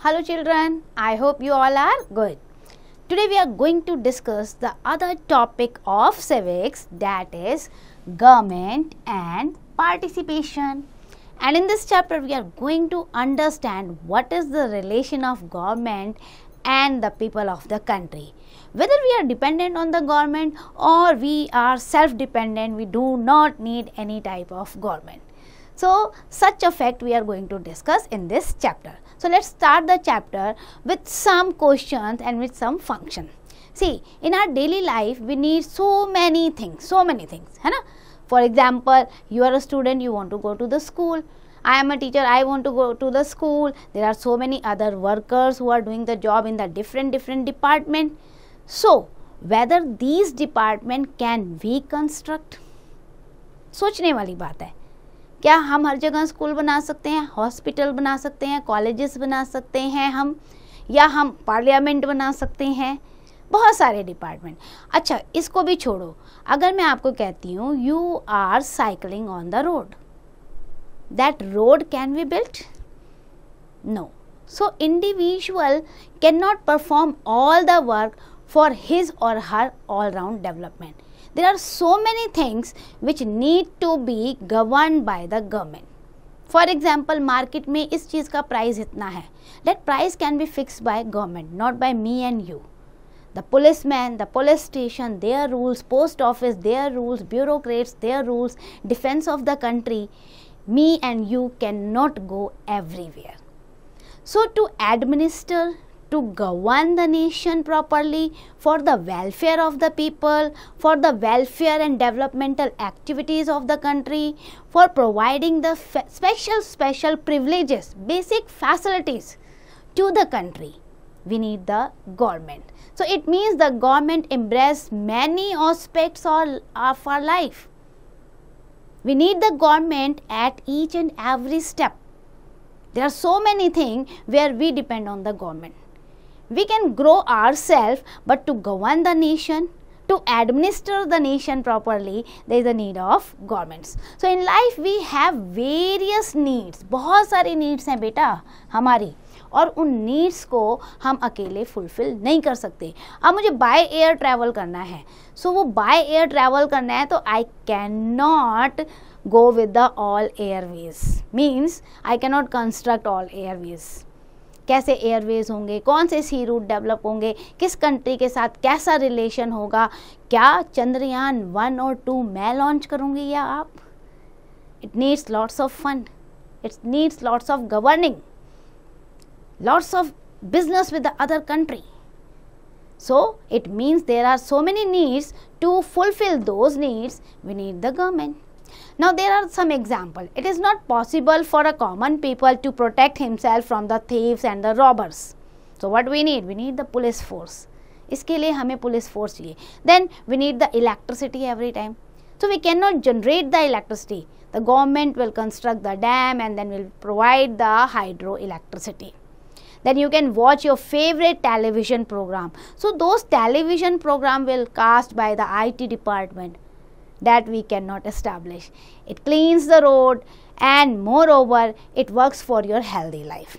Hello children, I hope you all are good. Today we are going to discuss the other topic of civics, that is government and participation. And in this chapter we are going to understand what is the relation of government and the people of the country. Whether we are dependent on the government or we are self-dependent, we do not need any type of government. So such a fact we are going to discuss in this chapter. So let's start the chapter with some questions and with some function. See, in our daily life we need so many things, है ना? For example, you are a student, you want to go to the school. I am a teacher, I want to go to the school. There are so many other workers who are doing the job in the different department. So whether these department can we construct? सोचने वाली बात है. क्या हम हर जगह school बना सकते हैं, हॉस्पिटल बना सकते हैं, कॉलेजेस बना सकते हैं हम, या हम पार्लियामेंट बना सकते हैं, बहुत सारे डिपार्टमेंट. अच्छा, इसको भी छोड़ो. अगर मैं आपको कहती हूँ you are cycling on the road, that road can be built? No. So individual can not perform all the work for his or her all-round development. There are so many things which need to be governed by the government. For example, market में इस चीज़ का price इतना है. That price can be fixed by government, not by me and you. The policeman, the police station, their rules, post office, their rules, bureaucrats, their rules, defense of the country. Me and you cannot go everywhere. So to administer, to govern the nation properly, for the welfare of the people, for the welfare and developmental activities of the country, for providing the special privileges, basic facilities to the country, we need the government. So it means the government embraces many aspects of our life. We need the government at each and every step. There are so many things where we depend on the government. We can grow ourselves, but to govern the nation, to administer the nation properly, there is a need of governments. So in life we have various needs. बहुत सारी needs हैं बेटा हमारी, और उन needs को हम अकेले fulfill नहीं कर सकते. अब मुझे by air travel करना है, so वो by air travel करना है तो I cannot go with the all airways. Means I cannot construct all airways. कैसे एयरवेज होंगे, कौन से सी रूट डेवलप होंगे, किस कंट्री के साथ कैसा रिलेशन होगा, क्या चंद्रयान 1 और 2 मैं लॉन्च करूँगी या आप? It needs lots of fund, it needs lots of governing, lots of business with the other country. So it means there are so many needs. To fulfill those needs, we need the government. Now there are some examples. It is not possible for a common people to protect himself from the thieves and the robbers. So what we need? We need the police force. इसके लिए हमें police force चाहिए. Then we need the electricity every time. So we cannot generate the electricity. The government will construct the dam and then will provide the hydroelectricity. Then you can watch your favorite television program. So those television program will cast by the IT department. That we cannot establish. It cleans the road and moreover it works for your healthy life.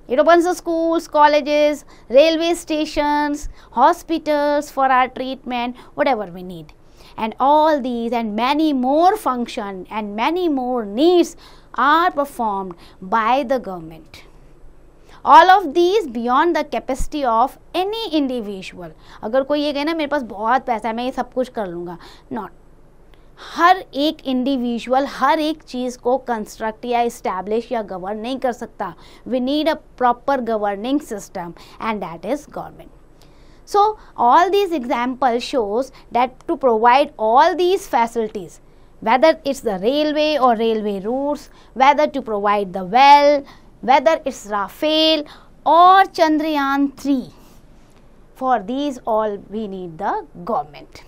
It opens the schools, colleges, railway stations, hospitals for our treatment, whatever we need. And all these and many more function and many more needs are performed by the government. All of these beyond the capacity of any individual. अगर कोई ये कहे ना मेरे पास बहुत पैसा है मैं ये सब कुछ कर लूँगा, not. हर एक इंडिविजुअल हर एक चीज़ को कंस्ट्रक्ट या इस्टेब्लिश या गवर्न नहीं कर सकता. We need a proper governing system and that is government. So all these example shows that to provide all these facilities, whether it's the railway or railway routes, whether to provide the well, whether it's Rafale or Chandrayaan 3, for these all we need the government.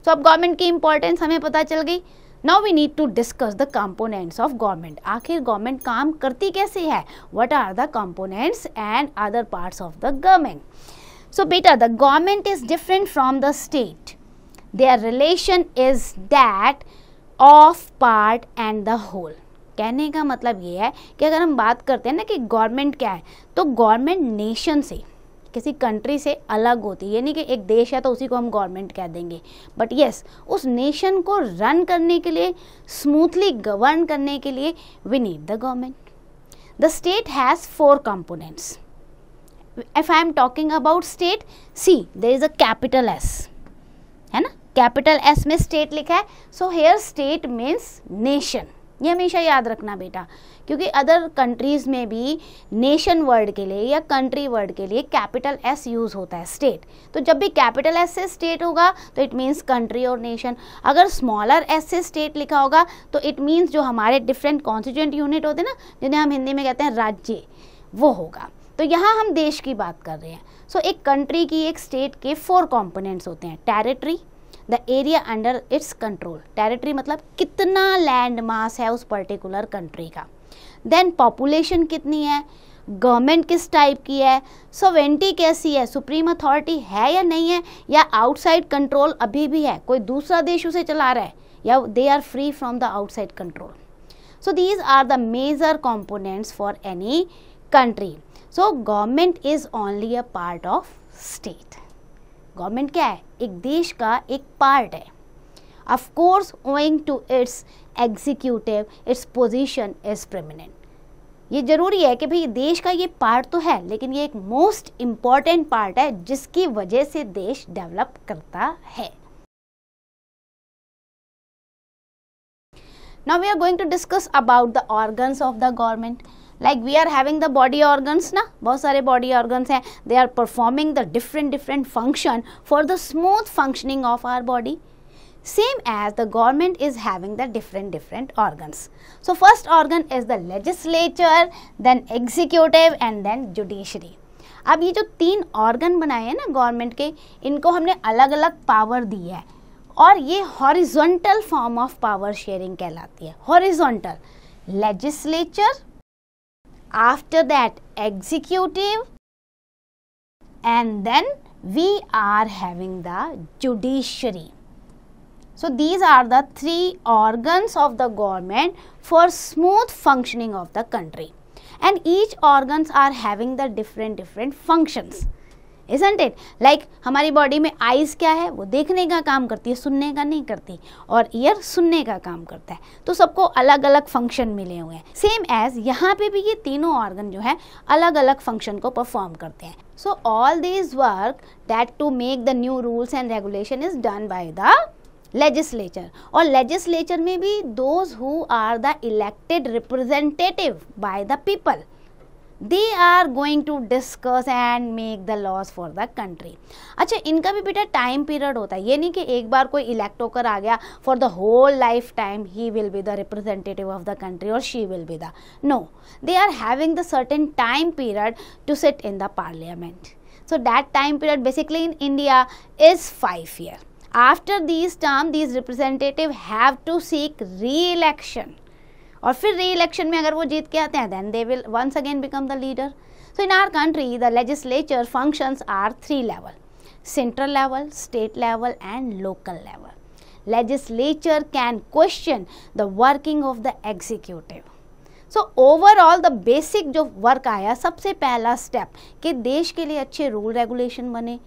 So अब government की importance हमें पता चल गई. Now we need to discuss the components of government. आखिर government काम करती कैसे है, what are the components and other parts of the government. So बेटा the government is different from the state. Their relation is that of part and the whole. कहने का मतलब ये है कि अगर हम बात करते हैं ना कि गवर्नमेंट क्या है, तो गवर्नमेंट नेशन से, किसी कंट्री से अलग होती है। यानी कि एक देश है तो उसी को हम गवर्नमेंट कह देंगे, बट यस, उस नेशन को रन करने के लिए, स्मूथली गवर्न करने के लिए we need the government. The state has 4 components. If I am talking about state, see there is a capital S, है ना, कैपिटल एस में स्टेट लिखा है। So here state means nation, ये हमेशा याद रखना बेटा, क्योंकि अदर कंट्रीज़ में भी नेशन वर्ड के लिए या कंट्री वर्ड के लिए कैपिटल एस यूज़ होता है, स्टेट। तो जब भी कैपिटल एस से स्टेट होगा तो इट मीन्स कंट्री और नेशन। अगर स्मॉलर एस से स्टेट लिखा होगा तो इट मीन्स जो हमारे डिफरेंट कॉन्स्टिट्यूएंट यूनिट होते हैं ना, जिन्हें हम हिंदी में कहते हैं राज्य, वो होगा। तो यहाँ हम देश की बात कर रहे हैं। सो एक कंट्री की, एक स्टेट के 4 कॉम्पोनेंट्स होते हैं। Territory, the area under its control, territory मतलब कितना लैंड मास है उस पर्टिकुलर कंट्री का। देन पॉपुलेशन कितनी है, गवर्नमेंट किस टाइप की है, सोवेरेंटी कैसी है, सुप्रीम अथॉरिटी है या नहीं है, या आउटसाइड कंट्रोल अभी भी है, कोई दूसरा देश उसे चला रहा है, या they are free from the outside control. So these are the major components for any country. So government is only a part of state. Government क्या है, एक देश का एक पार्ट है। Of course owing to its executive, its position is preeminent. ये जरूरी है कि भाई देश का ये पार्ट तो है, लेकिन ये एक मोस्ट इंपॉर्टेंट पार्ट है जिसकी वजह से देश डेवलप करता है। Now we are going to discuss about the organs of the government. Like we are having the body organs ना, बहुत सारे body organs हैं, they are performing the different function for the smooth functioning of our body. Same as the government is having the different organs. So first organ is the legislature, then executive and then judiciary. अब ये जो 3 organ बनाए हैं ना government के, इनको हमने अलग अलग पावर दी है और ये horizontal form of power sharing कहलाती है। Horizontal, legislature, after that executive, and then we are having the judiciary. So these are the 3 organs of the government for smooth functioning of the country, and each organs are having the different functions, isn't it? Like हमारी body में eyes क्या है, वो देखने का काम करती है, सुनने का नहीं करती, और ईयर सुनने का काम करता है। तो सबको अलग अलग फंक्शन मिले हुए हैं। सेम एज यहाँ पे भी ये तीनों ऑर्गन जो है अलग अलग फंक्शन को परफॉर्म करते हैं। So all these work that to make the new rules and regulation is done by the legislature. और लेजिस्लेचर में भी those who are the elected representative by the people, they are going to discuss and make the laws for the country. अच्छा, इनका भी बेटा time period होता है। ये नहीं कि एक बार कोई इलेक्ट होकर आ गया for the whole lifetime he will be the representative of the country or she will be the, no, they are having the certain time period to sit in the parliament. So that time period basically in India is 5 years. After these term these representative have to seek re-election, और फिर री election में अगर वो जीत के आते हैं then they will once again become the leader. So in our country the legislature functions are 3 level, central level, state level and local level. Legislature can question the working of the executive. So overall the basic जो work आया, सबसे पहला step कि देश के लिए अच्छे rule regulation बने,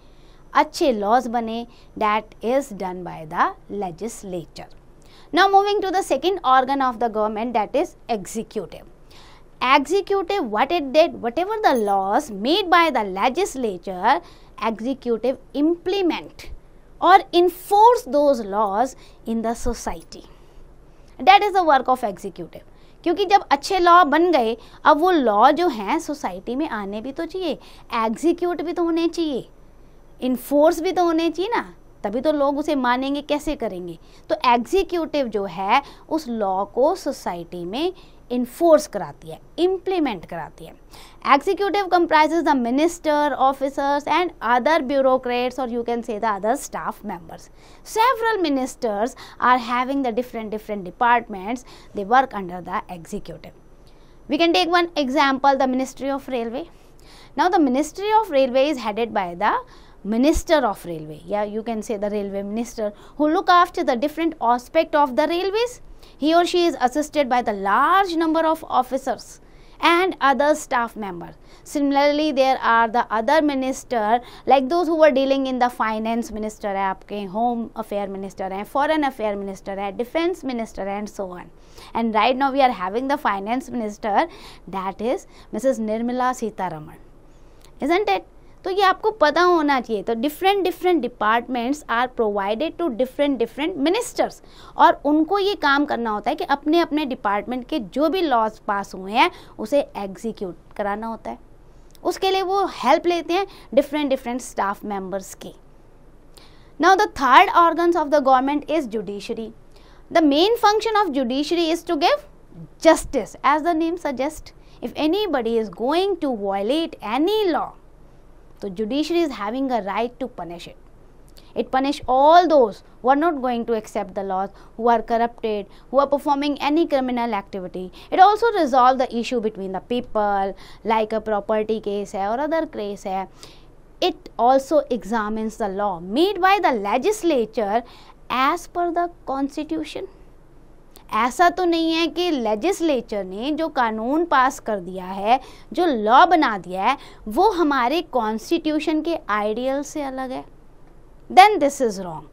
अच्छे लॉज बने, that is done by the legislature. Now moving to the second organ of the government, that is executive. Executive, what it did, whatever the laws made by the legislature, executive implement or enforce those laws in the society. That is the work of executive. क्योंकि जब अच्छे law बन गए, अब वो law जो हैं society में आने भी तो चाहिए, एग्जीक्यूट भी तो होने चाहिए, इन्फोर्स भी तो होने चाहिए ना, तभी तो लोग उसे मानेंगे, कैसे करेंगे। तो एग्जीक्यूटिव जो है उस लॉ को सोसाइटी में इन्फोर्स कराती है, इम्प्लीमेंट कराती है। Executive comprises the minister, officers and other bureaucrats, और you can say the other staff members. Several ministers are having the different departments, they work under the executive. We can take one example, the ministry of railway. Now the ministry of railway is headed by the Minister of Railway, yeah, you can say the railway minister, who look after the different aspect of the railways. he or she is assisted by the large number of officers and other staff members. Similarly, there are the other minister like those who were dealing in the finance minister है आपके, home affair minister है, foreign affair minister है, defense minister है, and so on. And right now we are having the finance minister, that is Mrs. Nirmala Sitharaman, isn't it? तो ये आपको पता होना चाहिए. तो different departments are provided to different ministers, और उनको ये काम करना होता है कि अपने अपने डिपार्टमेंट के जो भी लॉज पास हुए हैं उसे एग्जीक्यूट कराना होता है. उसके लिए वो हेल्प लेते हैं डिफरेंट स्टाफ मेंबर्स की. Now the third organs of the government is judiciary. The main function of judiciary is to give justice, as the name suggest. If anybody is going to violate any law, so judiciary is having a right to punish it. It punish all those who are not going to accept the laws, who are corrupted, who are performing any criminal activity. It also resolve the issue between the people, like a property case है और other case है. It also examines the law made by the legislature as per the constitution. ऐसा तो नहीं है कि legislature ने जो कानून पास कर दिया है, जो लॉ बना दिया है, वो हमारे कॉन्स्टिट्यूशन के आइडियल से अलग है. Then this is wrong.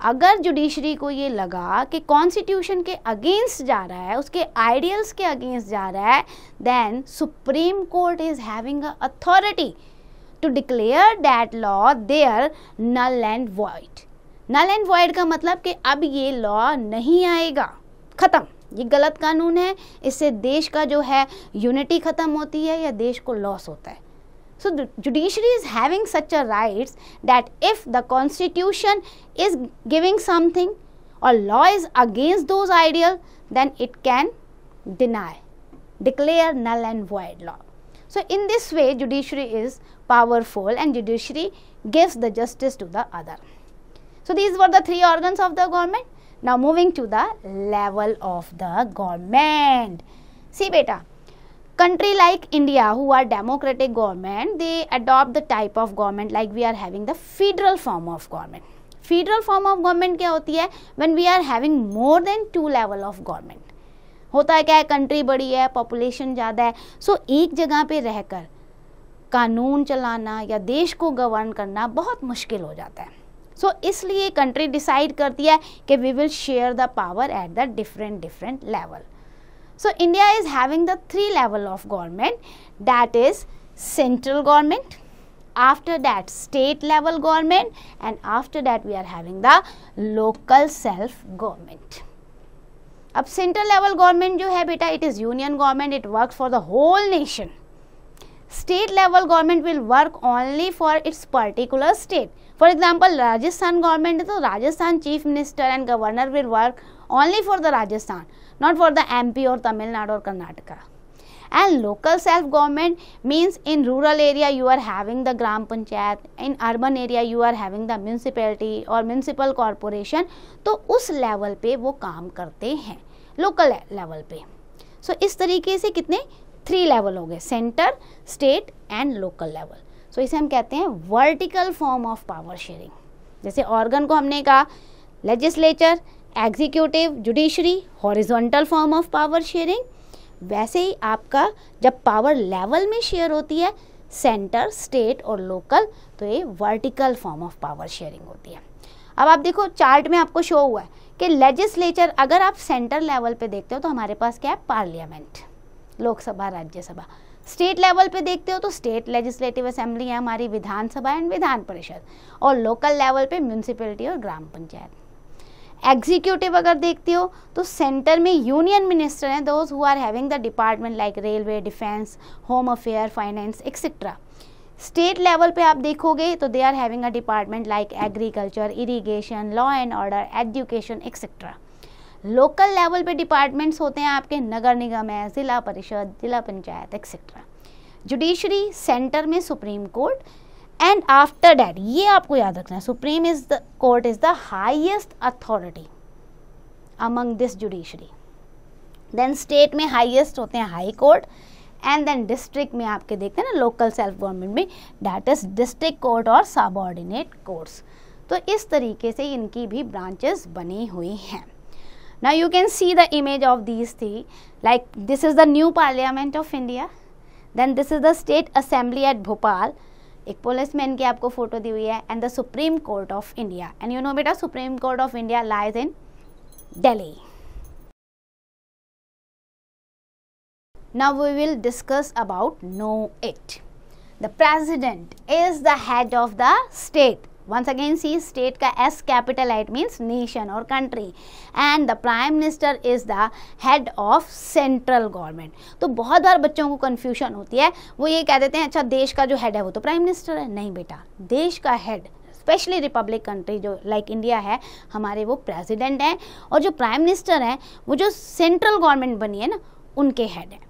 अगर जुडिशरी को ये लगा कि कॉन्स्टिट्यूशन के अगेंस्ट जा रहा है, उसके आइडियल्स के अगेंस्ट जा रहा है, then supreme court is having a authority to declare that law there null and void. Null and void का मतलब कि अब ये लॉ नहीं आएगा, खत्म, ये गलत कानून है, इससे देश का जो है यूनिटी खत्म होती है या देश को लॉस होता है. So judiciary is having such a rights that if the constitution is giving something or law is against those ideal, then it can deny, declare null and void law. So in this way judiciary is powerful and judiciary gives the justice to the other. So these were the three organs of the government. Now moving to the level of the government. See beta, country like India who are democratic government, they adopt the type of government like we are having the federal form of government. Federal form of government क्या होती है? When we are having more than 2 level of government. होता है क्या है, country बड़ी है, population ज़्यादा है, सो एक जगह पे रहकर कानून चलाना या देश को गवर्न करना बहुत मुश्किल हो जाता है. सो इसलिए कंट्री डिसाइड करती है कि we will share the power at the different level. So India is having the 3 level of government, that is central government, after that state level government, and after that we are having the local self government. अब central level government जो है बेटा, it is union government, it works for the whole nation. State level government will work only for its particular state. For example, Rajasthan government, so Rajasthan chief minister and governor will work only for the Rajasthan, not for the MP or Tamil Nadu or Karnataka. And local self government means in rural area you are having the gram panchayat, in urban area you are having the municipality or municipal corporation. तो उस level पे वो काम करते हैं, local level पे. So इस तरीके से कितने 3 लेवल हो गए, centre, state and local level. So इसे हम कहते हैं vertical form of power sharing. जैसे ऑर्गन को हमने कहा legislature, executive, judiciary, horizontal form of power sharing, वैसे ही आपका जब पावर लेवल में शेयर होती है सेंटर, स्टेट और लोकल, तो ये vertical form of power sharing होती है. अब आप देखो चार्ट में आपको शो हुआ है कि लेजिस्लेचर, अगर आप सेंटर लेवल पे देखते हो तो हमारे पास क्या है, parliament, Lok Sabha, Rajya Sabha. State level पे देखते हो तो स्टेट लेजिस्लेटिव असेंबली है हमारी, विधानसभा एंड विधान परिषद, और लोकल लेवल पे म्यूनिसिपैलिटी और ग्राम पंचायत. एग्जीक्यूटिव अगर देखते हो तो सेंटर में यूनियन मिनिस्टर हैं, those who are having the department like railway, defence, home affair, finance etcetera. State level पे आप देखोगे तो they are having a department like agriculture, irrigation, law and order, education etcetera. Local level पे departments होते हैं आपके, नगर निगम है, जिला परिषद, जिला पंचायत एक्सेट्रा. जुडिशरी सेंटर में supreme court, and after that ये आपको याद रखना है, supreme is the court is the highest authority among this judiciary. Then state में हाईएस्ट होते हैं high court, and then district में आपके देखते हैं ना लोकल सेल्फ गवर्नमेंट में, दैट इज डिस्ट्रिक्ट कोर्ट और सबऑर्डिनेट कोर्ट्स. तो इस तरीके से इनकी भी ब्रांचेस बनी हुई हैं. Now you can see the image of these three, like this is the new Parliament of India, then this is the State Assembly at Bhopal, एक पुलिसमैन की आपको फोटो दी हुई है, and the supreme court of India, and you know बेटा supreme court of India lies in Delhi. Now we will discuss about know it. The president is the head of the state. Once again see state का S capital it means nation or country, and the prime minister is the head of central government. तो बहुत बार बच्चों को confusion होती है, वो ये कह देते हैं अच्छा देश का जो head है वो तो prime minister है. नहीं बेटा, देश का head स्पेशली रिपब्लिक कंट्री जो लाइक इंडिया है हमारे, वो प्रेसिडेंट हैं, और जो प्राइम मिनिस्टर हैं वो जो सेंट्रल गवर्नमेंट बनी है ना उनके हेड हैं.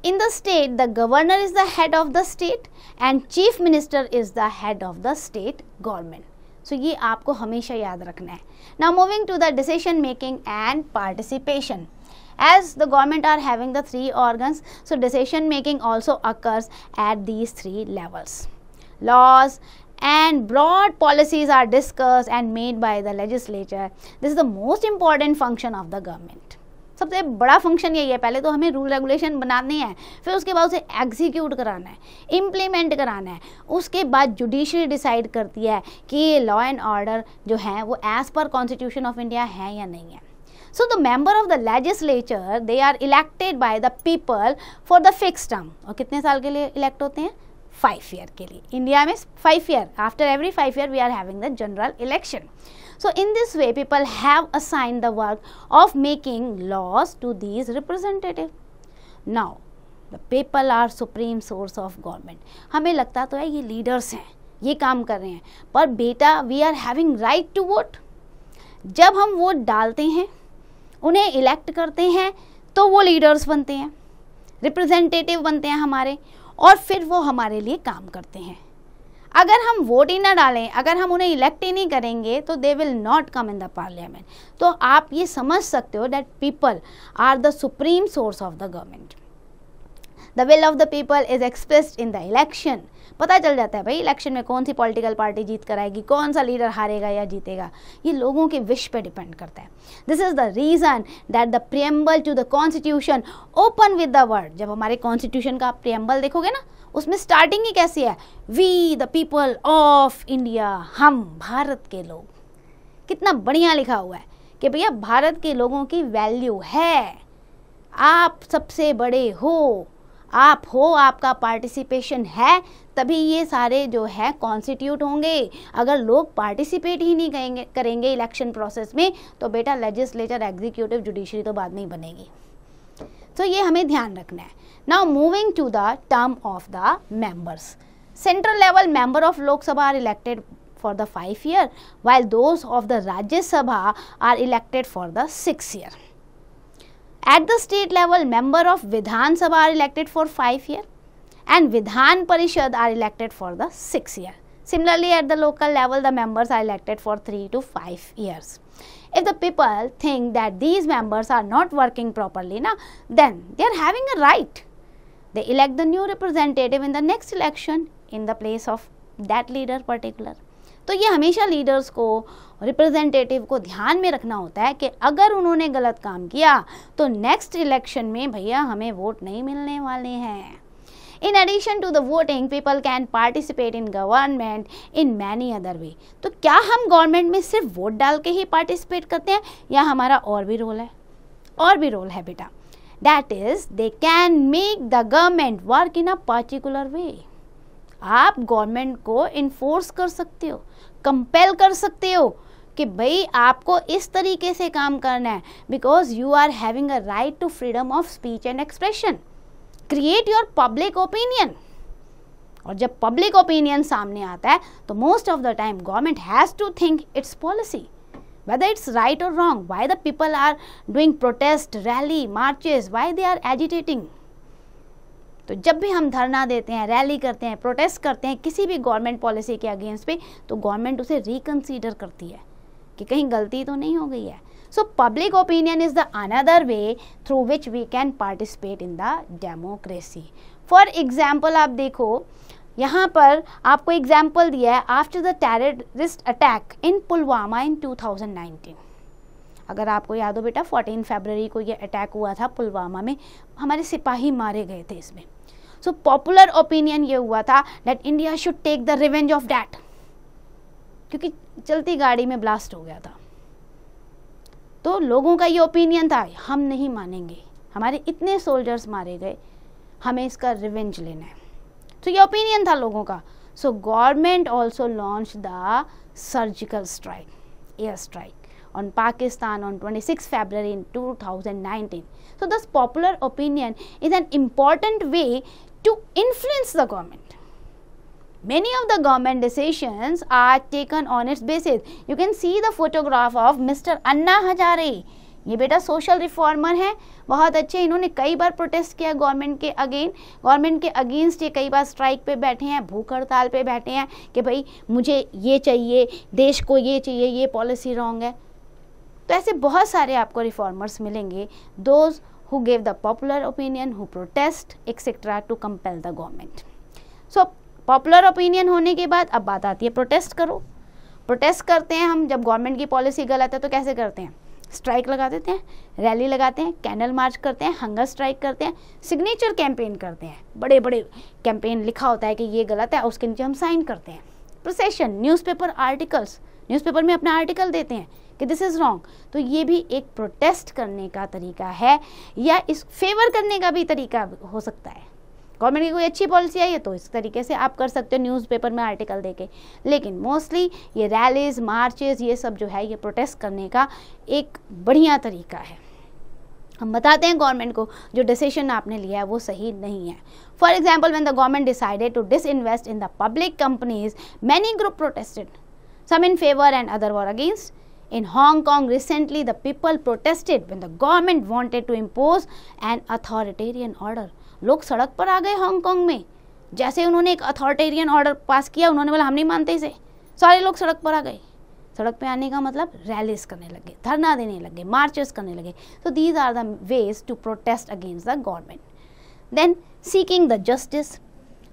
In the state, the governor is the head of the state and chief minister is the head of the state government. So ये आपको हमेशा याद रखना है. Now moving to the decision making and participation. As the government are having the three organs, so decision making also occurs at these three levels. Laws and broad policies are discussed and made by the legislature. This is the most important function of the government. सबसे बड़ा function यही है. पहले तो हमें rule regulation बनाने हैं, फिर उसके बाद उसे एग्जीक्यूट कराना है, इम्प्लीमेंट कराना है. उसके बाद जुडिशरी डिसाइड करती है कि ये लॉ एंड ऑर्डर जो है वो as per constitution of India है या नहीं है. So the member of the legislature they are elected by the people for the fix term. और कितने साल के लिए इलेक्ट होते हैं? 5 ईयर के लिए. इंडिया में 5 year, after every 5 year we are having the general election. So in this way people have assigned the work of making laws to these representatives. Now the people are supreme source of government. हमें लगता तो है ये leaders हैं, ये काम कर रहे हैं, पर बेटा we are having right to vote. जब हम वोट डालते हैं, उन्हें इलेक्ट करते हैं, तो वो लीडर्स बनते हैं, रिप्रेजेंटेटिव बनते हैं हमारे, और फिर वो हमारे लिए काम करते हैं. अगर हम वोट ही ना डालें, अगर हम उन्हें इलेक्ट ही नहीं करेंगे, तो they will not come in the parliament. तो आप ये समझ सकते हो that people are the supreme source of the government. The will of the people is expressed in the election. पता चल जाता है भाई इलेक्शन में कौन सी पॉलिटिकल पार्टी जीत कर आएगी, कौन सा लीडर हारेगा या जीतेगा. ये लोगों के विश पे डिपेंड करता है. This is the reason that the preamble to the constitution open with the word. जब हमारे कॉन्स्टिट्यूशन का प्रियम्बल देखोगे ना, उसमें स्टार्टिंग ही कैसी है? We the people of India, हम भारत के लोग. कितना बढ़िया लिखा हुआ है कि भैया भारत के लोगों की वैल्यू है, आप सबसे बड़े हो, आप हो, आपका पार्टिसिपेशन है, तभी ये सारे जो है कॉन्स्टिट्यूट होंगे. अगर लोग पार्टिसिपेट ही नहीं करेंगे इलेक्शन प्रोसेस में, तो बेटा लेजिस्लेचर, एग्जीक्यूटिव, जुडिशरी तो बाद में ही बनेगी. तो ये हमें ध्यान रखना है. Now moving to the term of the members. Central level member of Lok Sabha are elected for the 5 year, while those of the Rajya Sabha are elected for the 6 year. At the state level, member of Vidhan Sabha are elected for 5 year, and Vidhan Parishad are elected for the 6 year. Similarly, at the local level, the members are elected for 3 to 5 years. If the people think that these members are not working properly, then they are having a right. They elect the new representative in the next election in the place of that leader particular. तो ये हमेशा leaders को, representative को ध्यान में रखना होता है कि अगर उन्होंने गलत काम किया तो नेक्स्ट इलेक्शन में भैया हमें वोट नहीं मिलने वाले हैं. In addition to the voting, people can participate in government in many other way. तो क्या हम गवर्नमेंट में सिर्फ वोट डाल के ही पार्टिसिपेट करते हैं, या हमारा और भी रोल है? और भी रोल है बेटा. That is, they can make the government work in a particular way. आप गवर्नमेंट को इन्फोर्स कर सकते हो, कंपेल कर सकते हो कि भाई आपको इस तरीके से काम करना है, because you are having a right to freedom of speech and expression. Create your public opinion. और जब पब्लिक ओपिनियन सामने आता है तो most of the time government has to think its policy, whether it's right or wrong, why the people are doing protest, rally, marches, why they are agitating. तो जब भी हम धरना देते हैं, रैली करते हैं, प्रोटेस्ट करते हैं किसी भी गवर्नमेंट पॉलिसी के अगेंस्ट पे, तो गवर्नमेंट उसे रिकंसीडर करती है कि कहीं गलती तो नहीं हो गई है. So public opinion is the another way through which we can participate in the democracy. For example आप देखो, यहाँ पर आपको एग्जाम्पल दिया है after the terrorist attack in Pulwama in 2019. अगर आपको याद हो बेटा 14 फरवरी को ये अटैक हुआ था पुलवामा में, हमारे सिपाही मारे गए थे इसमें। सो पॉपुलर ओपिनियन ये हुआ था that India should take the revenge of that, क्योंकि चलती गाड़ी में ब्लास्ट हो गया था। तो लोगों का ये ओपिनियन था, हम नहीं मानेंगे, हमारे इतने सोल्जर्स मारे गए, हमें इसका रिवेंज लेना है। तो ये ओपिनियन था लोगों का। So government also launch the surgical strike, air strike on Pakistan on 26 February in 2019. So this popular opinion is an important way to influence the government. Many of the government decisions are taken on its basis. You can see the photograph of Mr. Anna Hazare. ये बेटा social reformer हैं, बहुत अच्छे। इन्होंने कई बार protest किया government के against ये कई बार स्ट्राइक पे बैठे हैं, भूख हड़ताल पे बैठे हैं कि भाई मुझे ये चाहिए, देश को ये चाहिए, ये पॉलिसी रॉन्ग है। तो ऐसे बहुत सारे आपको रिफॉर्मर्स मिलेंगे, those who give the popular opinion, who protest etcetera to compel the government. So popular opinion होने के बाद अब बात आती है प्रोटेस्ट करो। प्रोटेस्ट करते हैं हम, जब गवर्नमेंट की पॉलिसी गलत है तो कैसे करते हैं? स्ट्राइक लगा देते हैं, रैली लगाते हैं, कैंडल मार्च करते हैं, हंगर स्ट्राइक करते हैं, सिग्नेचर कैंपेन करते हैं। बड़े बड़े कैंपेन लिखा होता है कि ये गलत है, उसके नीचे हम साइन करते हैं। प्रोसेशन, न्यूज़पेपर आर्टिकल्स, न्यूज़पेपर में अपना आर्टिकल देते हैं कि दिस इज़ रॉन्ग। तो ये भी एक प्रोटेस्ट करने का तरीका है, या इस फेवर करने का भी तरीका हो सकता है। गवर्नमेंट की कोई अच्छी पॉलिसी आई है तो इस तरीके से आप कर सकते हो, न्यूज़पेपर में आर्टिकल देके। लेकिन मोस्टली ये रैलीज, मार्चेस, ये सब जो है ये प्रोटेस्ट करने का एक बढ़िया तरीका है। हम बताते हैं गवर्नमेंट को जो डिसीजन आपने लिया है वो सही नहीं है। For example, when the government decided to disinvest in the public companies, many group protested, some in favor and other were against. In Hong Kong recently the people protested when the government wanted to impose an authoritarian order. लोग सड़क पर आ गए Hong Kong में, जैसे उन्होंने एक authoritarian order pass किया, उन्होंने बोला हम नहीं मानते इसे, सारे लोग सड़क पर आ गए। सड़क पे आने का मतलब रैलीज करने लगे, धरना देने लगे, मार्चेस करने लगे। So these are the ways to protest against the government. Then seeking the justice.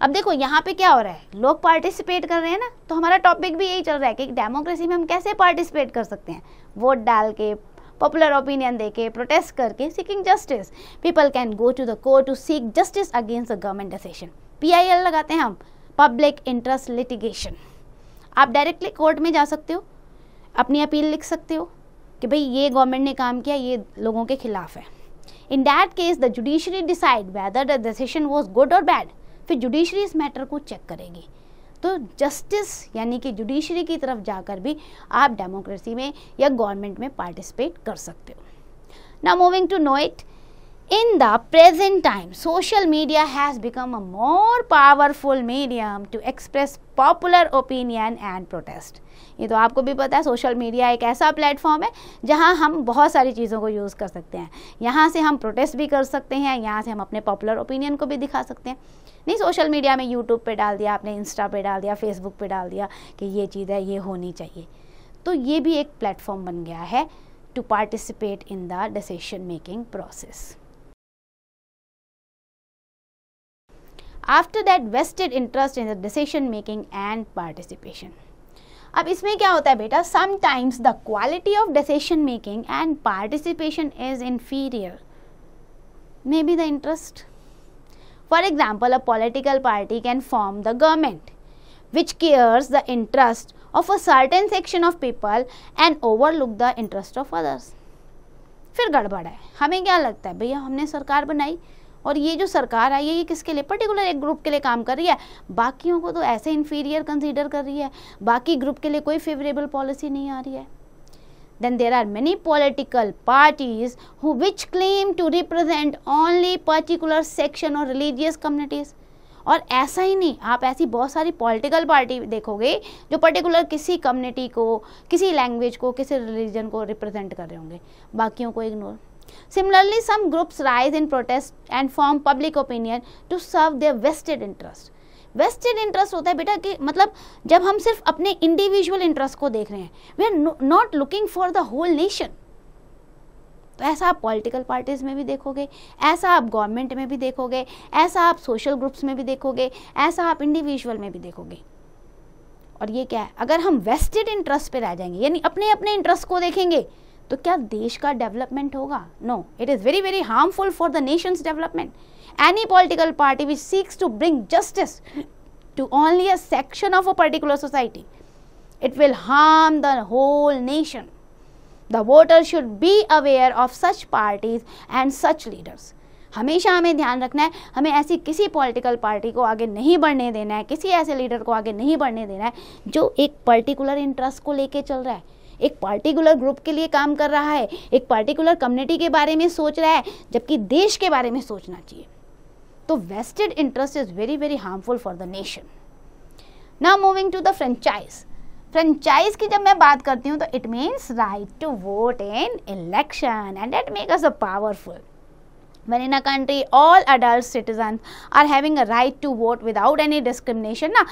अब देखो यहाँ पे क्या हो रहा है, लोग पार्टिसिपेट कर रहे हैं ना, तो हमारा टॉपिक भी यही चल रहा है कि डेमोक्रेसी में हम कैसे पार्टिसिपेट कर सकते हैं। वोट डाल के, पॉपुलर ओपिनियन देके, प्रोटेस्ट करके, seeking justice. People can go to the court to seek justice against the government decision. PIL लगाते हैं हम, पब्लिक इंटरेस्ट लिटिगेशन। आप डायरेक्टली कोर्ट में जा सकते हो, अपनी अपील लिख सकते हो कि भाई ये गवर्नमेंट ने काम किया, ये लोगों के खिलाफ है। In that case the judiciary decide whether the decision was good और बैड। फिर जुडिशरी इस मैटर को चेक करेगी। तो जस्टिस यानी कि जुडिशरी की तरफ जाकर भी आप डेमोक्रेसी में या गवर्नमेंट में पार्टिसिपेट कर सकते हो। Now moving to know it, in the present time social media has become a more powerful medium to express popular opinion and protest. ये तो आपको भी पता है, सोशल मीडिया एक ऐसा प्लेटफॉर्म है जहाँ हम बहुत सारी चीज़ों को यूज़ कर सकते हैं। यहाँ से हम प्रोटेस्ट भी कर सकते हैं, यहाँ से हम अपने पॉपुलर ओपिनियन को भी दिखा सकते हैं। नहीं, सोशल मीडिया में यूट्यूब पे डाल दिया आपने, इंस्टा पे डाल दिया, फेसबुक पे डाल दिया कि ये चीज़ है, ये होनी चाहिए। तो ये भी एक प्लेटफॉर्म बन गया है to participate in the decision making process. After that vested interest in the decision making and participation. अब इसमें क्या होता है बेटा, sometimes the quality of decision making and participation is inferior, may be the interest. For example, a political party can form the government which cares the interest of a certain section of people and overlook the interest of others. फिर गड़बड़ है। हमें क्या लगता है, भैया हमने सरकार बनाई और ये जो सरकार आई है ये किसके लिए, पर्टिकुलर एक ग्रुप के लिए काम कर रही है, बाकियों को तो ऐसे इन्फीरियर कंसीडर कर रही है, बाकी ग्रुप के लिए कोई फेवरेबल पॉलिसी नहीं आ रही है। Then there are many political parties which claim to represent only particular section or religious communities. और ऐसा ही नहीं, आप ऐसी बहुत सारी पॉलिटिकल पार्टी देखोगे जो पर्टिकुलर किसी कम्युनिटी को, किसी लैंग्वेज को, किसी रिलीजन को रिप्रेजेंट कर रहे होंगे, बाकियों को ignore. Similarly some groups rise in protest and form public opinion to serve their vested interest. Vested interest होता है बेटा कि मतलब जब हम सिर्फ अपने इंडिविजुअल इंटरेस्ट को देख रहे हैं, we are not looking for the whole nation. तो ऐसा आप पॉलिटिकल पार्टीज़ में भी देखोगे, ऐसा आप गवर्नमेंट में भी देखोगे, ऐसा आप सोशल ग्रुप्स में भी देखोगे, ऐसा आप इंडिविजुअल में भी देखोगे। और ये क्या है, अगर हम वेस्टेड इंटरेस्ट पे रह जाएंगे यानी अपने अपने इंटरेस्ट को देखेंगे तो क्या देश का डेवलपमेंट होगा? No, it is very very harmful for the nation's development. Any political party which seeks to bring justice to only a section of a particular society, it will harm the whole nation. The voters should be aware of such parties and such leaders. हमेशा हमें ध्यान रखना है, हमें ऐसी किसी political party को आगे नहीं बढ़ने देना है, किसी ऐसे लीडर को आगे नहीं बढ़ने देना है जो एक पर्टिकुलर इंटरेस्ट को लेके चल रहा है, एक पर्टिकुलर ग्रुप के लिए काम कर रहा है, एक पर्टिकुलर कम्युनिटी के बारे में सोच रहा है, जबकि देश के बारे में सोचना चाहिए. तो vested interest is very very harmful for the nation. Now moving to the franchise. Franchise की जब मैं बात करती हूँ तो it means right to vote in election and that make us powerful. When in a country all adult citizens are having a right to vote without any discrimination, ना,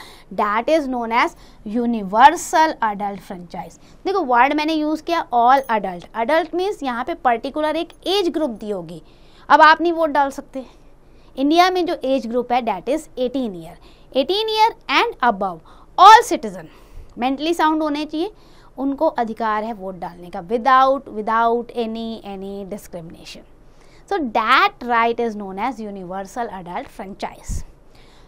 that is known as universal adult franchise. देखो word मैंने use किया all adult. Adult means यहाँ पे particular एक age group दी होगी. अब आप नहीं वोट डाल सकते. इंडिया में जो एज ग्रुप है that is 18 year and above. All citizen mentally sound होने चाहिए, उनको अधिकार है वोट डालने का without any discrimination. So that right is known as universal adult franchise.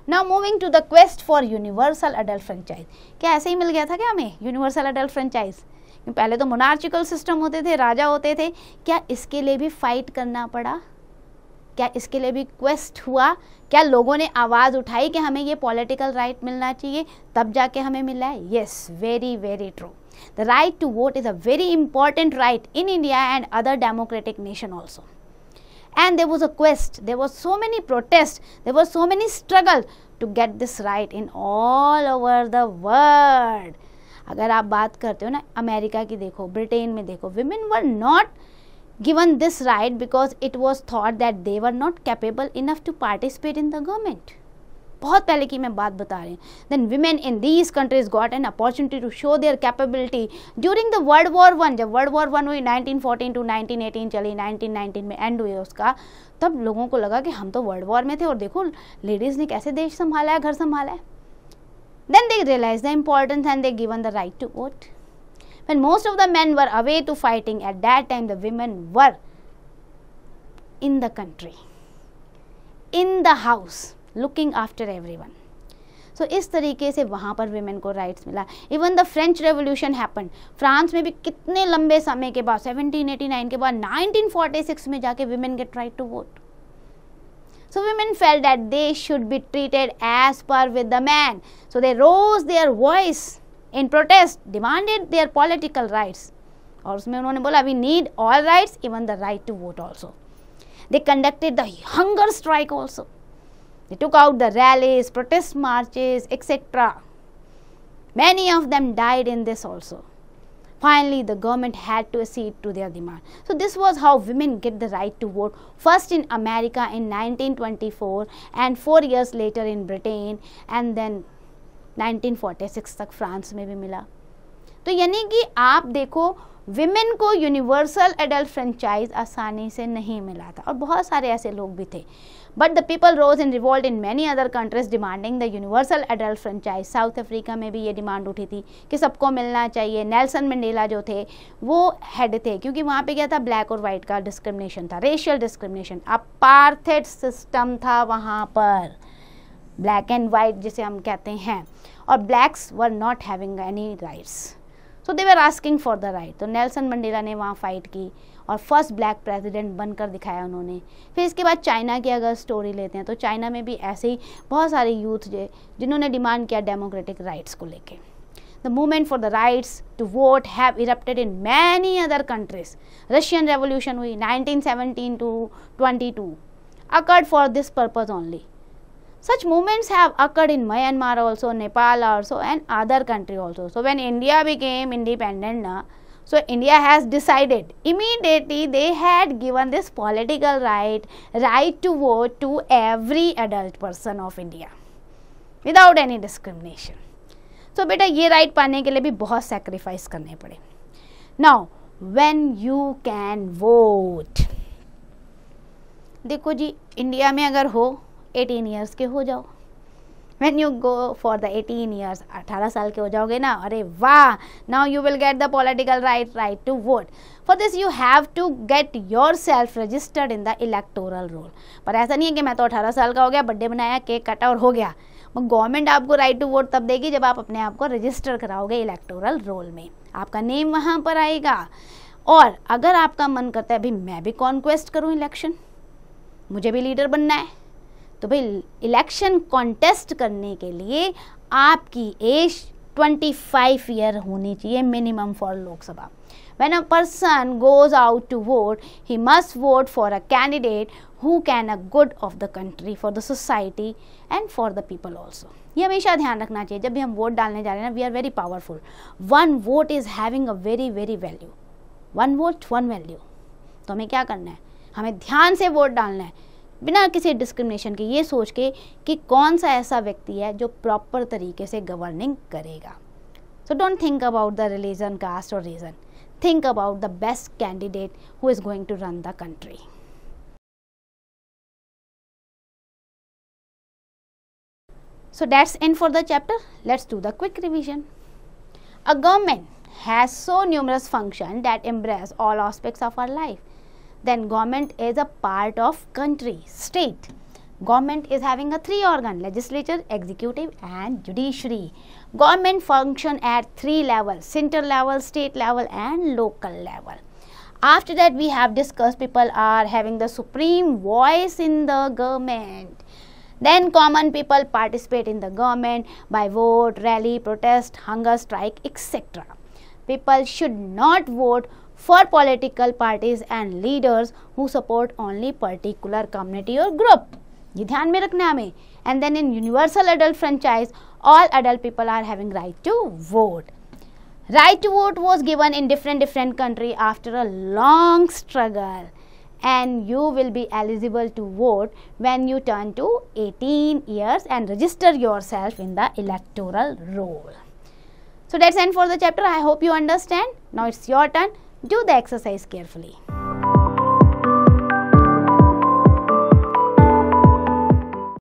Now moving to the quest for universal adult franchise. क्या ऐसे ही मिल गया था क्या हमें universal adult franchise? पहले तो monarchical system होते थे, राजा होते थे. क्या इसके लिए भी फाइट करना पड़ा? क्या इसके लिए भी क्वेस्ट हुआ? क्या लोगों ने आवाज़ उठाई कि हमें ये पॉलिटिकल राइट मिलना चाहिए, तब जाके हमें मिला है? Yes, very very true. The right to vote is a very important right in India and other democratic nation also. And there was a quest, there was so many protests, there was so many struggle to get this right in all over the world. अगर आप बात करते हो ना America की देखो, Britain में देखो, women were not given this right because it was thought that they were not capable enough to participate in the government. बहुत पहले की मैं बात बता रही हूँ. Then women in these countries got an opportunity to show their capability during the World War I. जब World War I हुई 1914 to 1918 चली, 1919 में एंड हुई उसका, तब लोगों को लगा कि हम तो वर्ल्ड वॉर में थे और देखो लेडीज़ ने कैसे देश संभाला है, घर संभाला है. Then they realized the importance and they given the right to vote. When most of the men were away to fighting, at that time the women were in the country, in the house, looking after everyone. So इस तरीके से वहाँ पर women को rights मिला. Even the French Revolution happened. France में भी कितने लंबे समय के बाद 1789 के बाद 1946 में जाके women get right to vote. So women felt that they should be treated as per with the man. So they rose their voice in protest, demanded their political rights. और उसमें उन्होंने बोला we need all rights, even the right to vote also. They conducted the hunger strike also. They took out the rallies, protest marches, etc. Many of them died in this also. Finally, the government had to accede to their demand. So this was how women get the right to vote. First in America in 1924 and 4 years later in Britain and then 1946 तक France में भी मिला. तो यानी कि आप देखो women को यूनिवर्सल एडल्ट फ्रेंचाइज आसानी से नहीं मिला था और बहुत सारे ऐसे लोग भी थे. But the people rose in revolt in many other countries demanding the universal adult franchise. South Africa में भी ये डिमांड उठी थी कि सबको मिलना चाहिए. नेल्सन मंडेला जो थे वो हेड थे क्योंकि वहाँ पे क्या था, ब्लैक और वाइट का डिस्क्रिमिनेशन था, रेशियल डिस्क्रिमिनेशन, अपार्थेड सिस्टम था वहाँ पर, ब्लैक एंड वाइट जिसे हम कहते हैं, और blacks were not having any rights. So they were asking for the right. तो नेल्सन मंडेला ने वहाँ फाइट की और फर्स्ट ब्लैक प्रेसिडेंट बनकर दिखाया उन्होंने. फिर इसके बाद चाइना की अगर स्टोरी लेते हैं तो चाइना में भी ऐसे ही बहुत सारे यूथ जिन्होंने डिमांड किया डेमोक्रेटिक राइट्स को लेके. The movement for the rights to vote have erupted in many other countries. Russian revolution हुई 1917 to 22 occurred for this purpose only. Such movements have occurred in Myanmar also, Nepal also, and other country also. So when India became independent, so India has decided immediately they had given this political right to vote to every adult person of India without any discrimination. So बेटा ये right पाने के लिए भी बहुत sacrifice करने पड़े. Now when you can vote, देखो जी इंडिया में अगर हो 18 years के हो जाओ. when you go for the 18 years, 18 साल के हो जाओगे ना, अरे वाह, now you will get the political right to vote. For this you have to get yourself registered in the electoral roll. पर ऐसा नहीं है कि मैं तो 18 साल का हो गया, बर्थडे बनाया, केक काटा और हो गया. गवर्नमेंट आपको राइट टू वोट तब देगी जब आप अपने आप को रजिस्टर कराओगे इलेक्टोरल रोल में, आपका नेम वहाँ पर आएगा. और अगर आपका मन करता है भाई मैं भी कॉन्क्वेस्ट करूँ इलेक्शन, मुझे भी लीडर बनना है, तो भाई इलेक्शन कॉन्टेस्ट करने के लिए आपकी एज 25 ईयर होनी चाहिए minimum for Lok Sabha. When a person goes out to vote, he must vote for a candidate who can a good of the country, for the society and for the people also. ये हमेशा ध्यान रखना चाहिए जब भी हम वोट डालने जा रहे हैं ना, we are very powerful. One vote is having a very value. One vote, one value. तो हमें क्या करना है, हमें ध्यान से वोट डालना है बिना किसी डिस्क्रिमिनेशन के, ये सोच के कि कौन सा ऐसा व्यक्ति है जो प्रॉपर तरीके से गवर्निंग करेगा. So don't think about the religion, caste or reason. Think about the best candidate who is going to run the country. So that's it for the chapter. Let's do the quick revision. A government has so numerous functions that embrace all aspects of our life. Then government is a part of country, state. Government is having a 3 organ: legislature, executive and judiciary. Government function at 3 levels: central level, state level and local level. After that we have discussed people are having the supreme voice in the government. Then common people participate in the government by vote, rally, protest, hunger strike, etc. People should not vote for political parties and leaders who support only particular community or group. ये ध्यान में रखना है हमें. And then in universal adult franchise, all adult people are having right to vote. Right to vote was given in different country after a long struggle, and you will be eligible to vote when you turn to 18 years and register yourself in the electoral roll. So that's end for the chapter. I hope you understand. Now it's your turn. Do the exercise carefully.